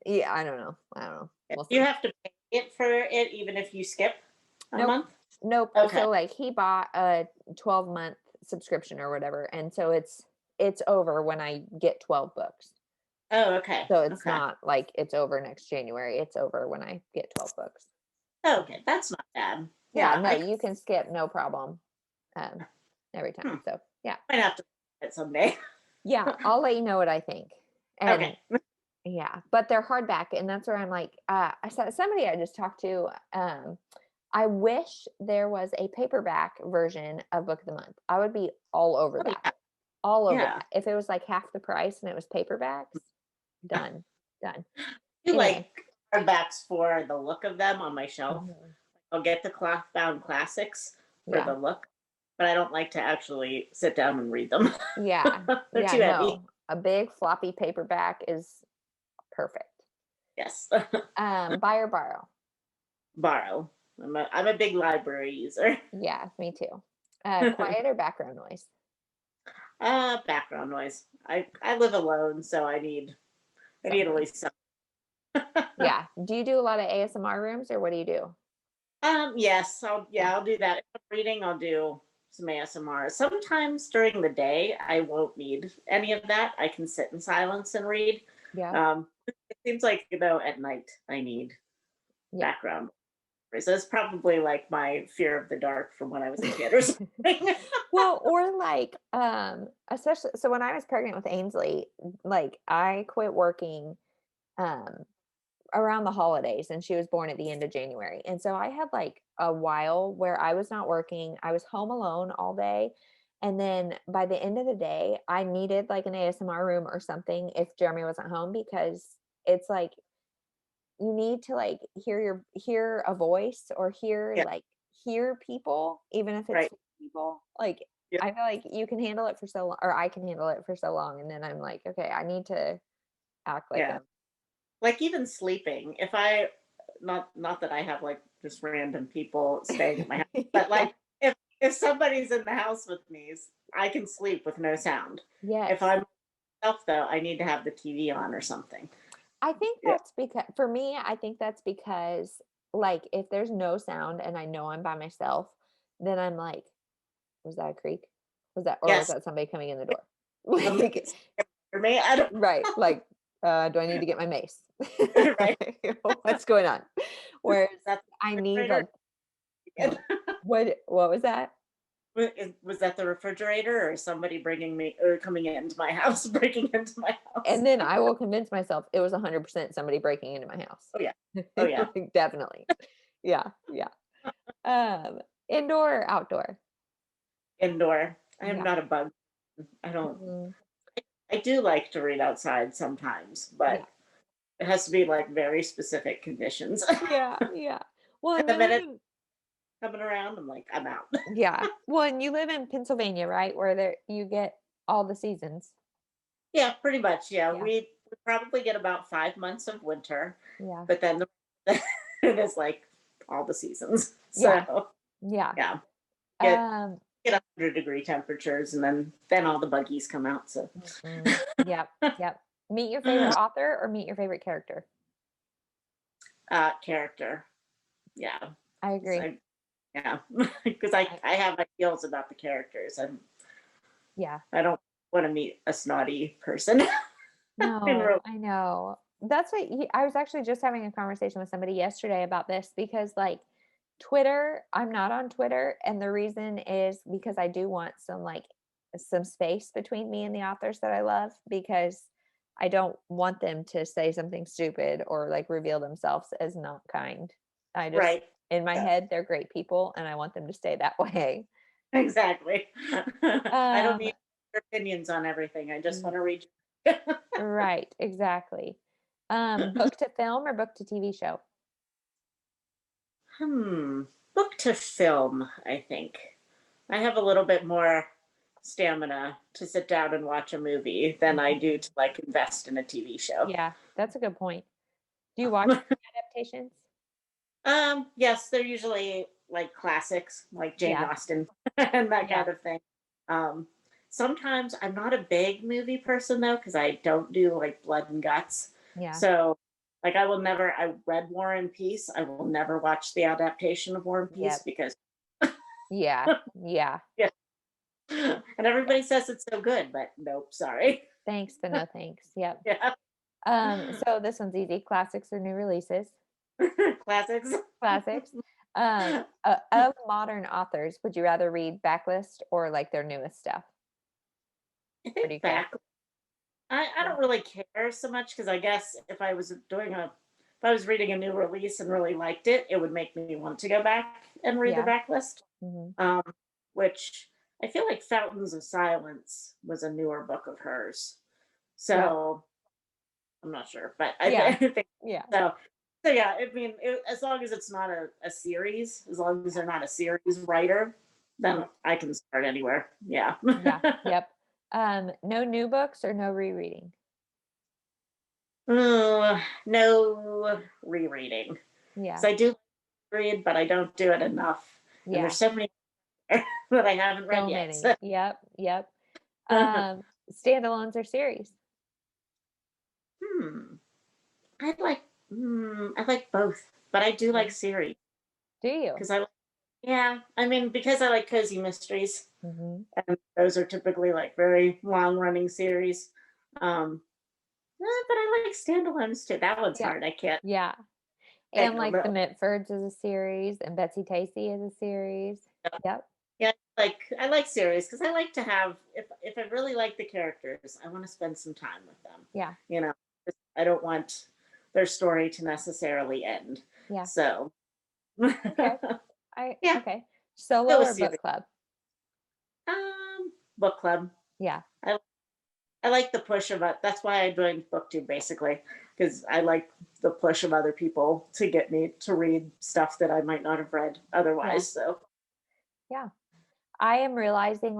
yeah, I don't know. We'll You see. have to pay it for it even if you skip a Nope, month? nope. Okay. So like he bought a 12-month subscription or whatever, and so it's over when I get 12 books. Oh, okay. So it's Okay. not like it's over next January. It's over when I get 12 books. Okay. That's not bad. Yeah, Yeah. no, you can skip no problem. Um, every time. Hmm, So yeah. might have to try it someday. Yeah, I'll let you know what I think. And Okay. yeah, but they're hardback, and that's where I'm like, I saw somebody I just talked to. I wish there was a paperback version of Book of the Month. I would be all over Oh, that. yeah. All over Yeah. that. If it was like half the price and it was paperbacks, done. You Anyway. like hardbacks for the look of them on my shelf. Mhm. I'll get the cloth bound classics for Yeah. the look, but I don't like to actually sit down and read them. Yeah. They're Yeah. too heavy. No, a big floppy paperback is perfect. Yes. Buy or borrow. Borrow. I'm a big library user. Yeah, me too. Quiet or background noise? Background noise. I live alone, so I need at Something. least some. Yeah. Do you do a lot of ASMR rooms or what do you do? Yes, Yeah. I'll do that. If I'm reading, I'll do some ASMR. Sometimes during the day, I won't need any of that. I can sit in silence and read. Yeah. It seems like, at night I need Yeah. background. So it's probably like my fear of the dark from when I was a kid or something. Well, or like, especially so when I was pregnant with Ainsley, like I quit working um around the holidays and she was born at the end of January. And so I had like a while where I was not working. I was home alone all day. And then by the end of the day, I needed like an ASMR room or something if Jeremy wasn't home because it's like you need to like hear a voice or Yeah, hear people even if it's right. people. Like Yeah, I feel like you can handle it for so long or I can handle it for so long and then I'm like, okay, I need to act like yeah. I'm Like even sleeping. If I not that I have like just random people staying at my house, but yeah. like if somebody's in the house with me, I can sleep with no sound. If Yes. I'm myself though, I need to have the TV on or something. I think Yeah. that's because for me, I think that's because like if there's no sound and I know I'm by myself, then I'm like, was that a creak? Was that or was Yes. that somebody coming in the door? Somebody Like for me, I don't right. Like do I need to get my mace? right. What's going on? Whereas That's I the need refrigerator like what was that? Was that the refrigerator or somebody bringing me or coming into my house, breaking into my house? And then I will convince myself it was 100% somebody breaking into my house. Oh yeah. Oh yeah. Like, definitely. Yeah, yeah. Indoor or outdoor? Indoor. I am Yeah. not a bug. I don't Mhm. I do like to read outside sometimes, Yeah. but it has to be like very specific conditions. Yeah, yeah. Well, And and the you live minute in coming around, I'm like, I'm out. yeah. Well, and you live in Pennsylvania, right? Where there you get all the seasons. Yeah, pretty much. Yeah, Yeah. we probably get about 5 months of winter, Yeah. but then it is like all the seasons. Yeah. So Yeah. yeah, get Um, get 100-degree temperatures, and then all the buggies come out. So yep, yep. Meet your favorite author or meet your favorite character? character, yeah. I So agree. yeah, because I I, I have ideals about the characters, and yeah. I don't want to meet a snotty person in No, real. I know. That's what I was actually just having a conversation with somebody yesterday about this because like Twitter, I'm not on Twitter and the reason is because I do want some space between me and the authors that I love because I don't want them to say something stupid or like reveal themselves as not kind. I just Right. in my Yeah, head they're great people and I want them to stay that way. exactly. I don't Um need your opinions on everything. I just mm, want to read. right, exactly. Book to film or book to TV show? hmm. Book to film, I think. I have a little bit more stamina to sit down and watch a movie than I do to like invest in a TV show. Yeah, that's a good point. Do you watch adaptations? Yes, they're usually like classics, like Jane Yeah. Austen and that Yeah. kind of thing. Sometimes I'm not a big movie person though, because I don't do like blood and guts. Yeah. So like I read War and Peace. I will never watch the adaptation of War and Peace Yep. because Yeah. Yeah. yeah. And everybody says it's so good, but nope, sorry. Thanks, but no thanks. Yep. Yeah. So this one's easy. Classics or new releases? Classics. Classics. Of modern authors, would you rather read backlist or like their newest stuff? I Or do you think care? I don't really care so much because I guess if I was reading a new release and really liked it, it would make me want to go back and read the Yeah. backlist. Mm-hmm. Which I feel like Fountains of Silence was a newer book of hers. So Yeah. I'm not sure, but Yeah. I think Yeah. so. So yeah, I mean, as long as it's not a series, as long as they're not a series writer, then I can start anywhere. Yeah. Yeah. Yep. No new books or no rereading? No rereading. Yeah. So I do read, but I don't do it enough. And Yeah. there's so many that I haven't read So yet. many. So. Yep. Yep. Standalones or series? Hmm. I like I like both, but I do like series Do you? because I mean because I like cozy mysteries, Mm-hmm. and those are typically like very long running series. But I like standalones too. That one's Yeah. hard. I can't. Yeah. I And don't like the know. Mitfords is a series and Betsy Tacy is a series. Yep. Yeah, I like series because I like to have if I really like the characters, I want to spend some time with them. Yeah. You know, I don't want their story to necessarily end. Yeah. So. Okay. Yeah. Okay. Solo Go with or book series. club? Book club. Yeah. I like the push of it. That's why I joined Booktube basically, because I like the push of other people to get me to read stuff that I might not have read otherwise. Yeah. So Yeah. I am realizing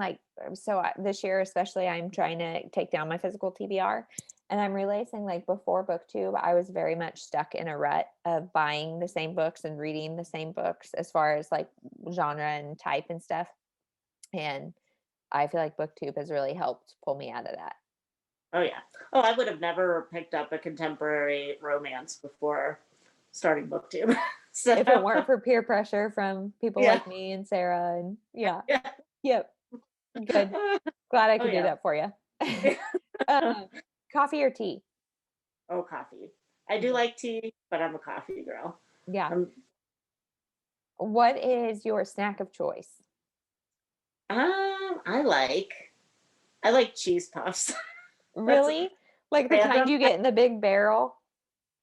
this year, especially, I'm trying to take down my physical TBR. And I'm realizing like before BookTube, I was very much stuck in a rut of buying the same books and reading the same books as far as like genre and type and stuff. And I feel like BookTube has really helped pull me out of that. oh yeah. Oh, I would have never picked up a contemporary romance before starting BookTube. So If it weren't for peer pressure from people yeah. like me and Sarah and Yeah. Yep. Good. Glad I could do yeah. that for you. Coffee or tea? Oh, coffee. I do like tea, but I'm a coffee girl. Yeah. Um, What is your snack of choice? I like cheese puffs. That's Really? Like the random. kind you get in the big barrel?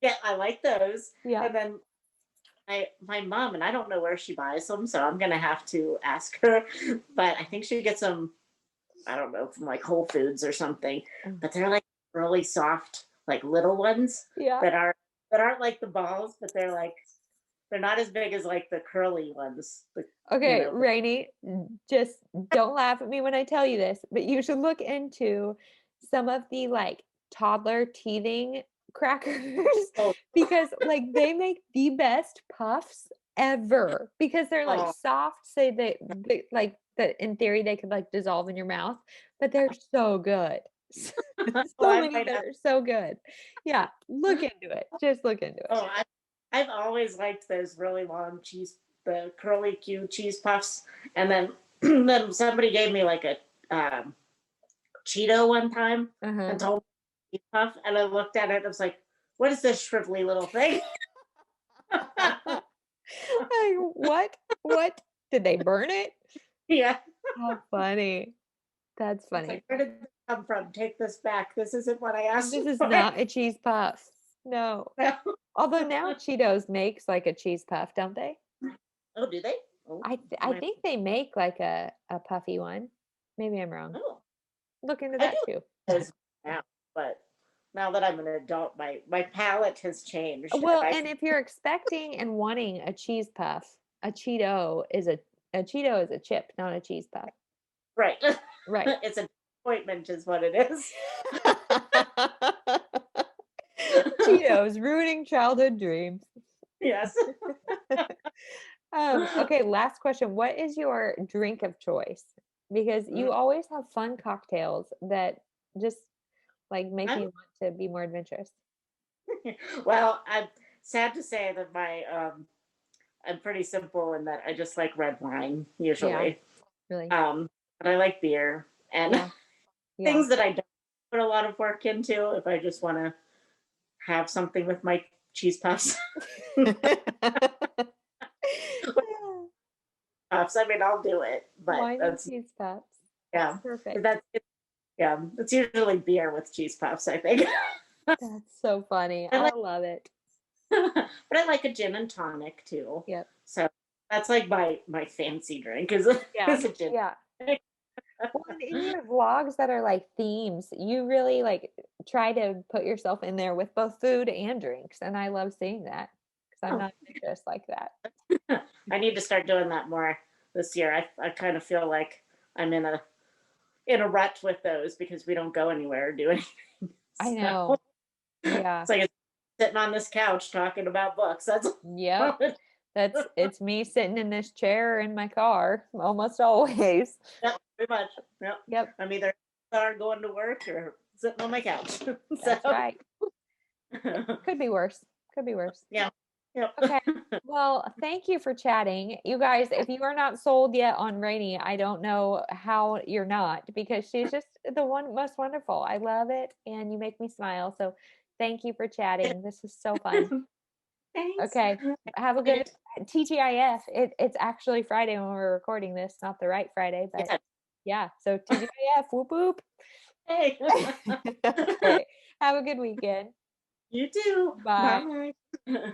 Yeah, I like those. Yeah. And then my mom, and I don't know where she buys them, so I'm gonna have to ask her. But I think she gets them, I don't know, from like Whole Foods or something. But they're like really soft, like little ones Yeah. that aren't like the balls, but they're not as big as like the curly ones. Okay, Rainey, just don't laugh at me when I tell you this, but you should look into some of the like toddler teething crackers Oh. because like they make the best puffs ever because they're like soft, so they like that in theory they could like dissolve in your mouth, but they're so good. So many that are so good. Yeah, look into it. Just look into it. Oh, I've always liked those really long the curly Q cheese puffs, and then then somebody gave me like a Cheeto one time and told me puff, and I looked at it and I was like, "What is this shrivelly little thing?" Like, what did they burn it? Yeah. How funny. That's funny. Like, where did this come from? Take this back. This isn't what I asked This is for. not a cheese puff. No. No. Although now Cheetos makes like a cheese puff, don't they? Oh, do they? Oh, I think they make like a puffy one. Maybe I'm wrong. oh. Look into I that do too. those now, but now that I'm an adult, my palate has changed. Well, and if you're expecting and wanting a cheese puff, a Cheeto is a chip, not a cheese puff. right. Right. It's a disappointment is what it is. Cheetos ruining childhood dreams. Yes. Okay, last question. What is your drink of choice? Because you always have fun cocktails that just like make me I'm, want to be more adventurous. well, I'm sad to say that I'm pretty simple in that I just like red wine Yeah, usually. really. But I like beer and Yeah, yeah. things that I don't put a lot of work into if I just want to have something with my cheese puffs. Puffs. I mean, I'll do it, but Wine and that's cheese puffs. yeah, Perfect. that's yeah, it's usually beer with cheese puffs. I think. That's so funny. I I like, love it. but I like a gin and tonic too. Yep. So that's like my fancy drink is Yeah. is a gin. Yeah. Well, and in your vlogs that are like themes, you really like try to put yourself in there with both food and drinks. And I love seeing that because I'm Oh, not just like that. I need to start doing that more this year. I kind of feel like I'm in a rut with those because we don't go anywhere or do anything. I So know. Yeah. it's like sitting on this couch talking about books. That's Yep. It's me sitting in this chair in my car almost always. yeah, pretty much. Yeah. Yep. I'm either going to work or sitting on my couch. That's So right. Could be worse. Could be worse. yeah. Yep. Okay. Well, thank you for chatting. You guys, if you are not sold yet on Rainey, I don't know how you're not because she's just the one most wonderful. I love it and you make me smile. So thank you for chatting. This is so fun. Thanks. Okay. Have a good TGIF. It's actually Friday when we're recording this, not the right Friday, but Yeah. yeah. So TGIF, whoop whoop. Hey. Okay. Have a good weekend. You too. Bye. Bye.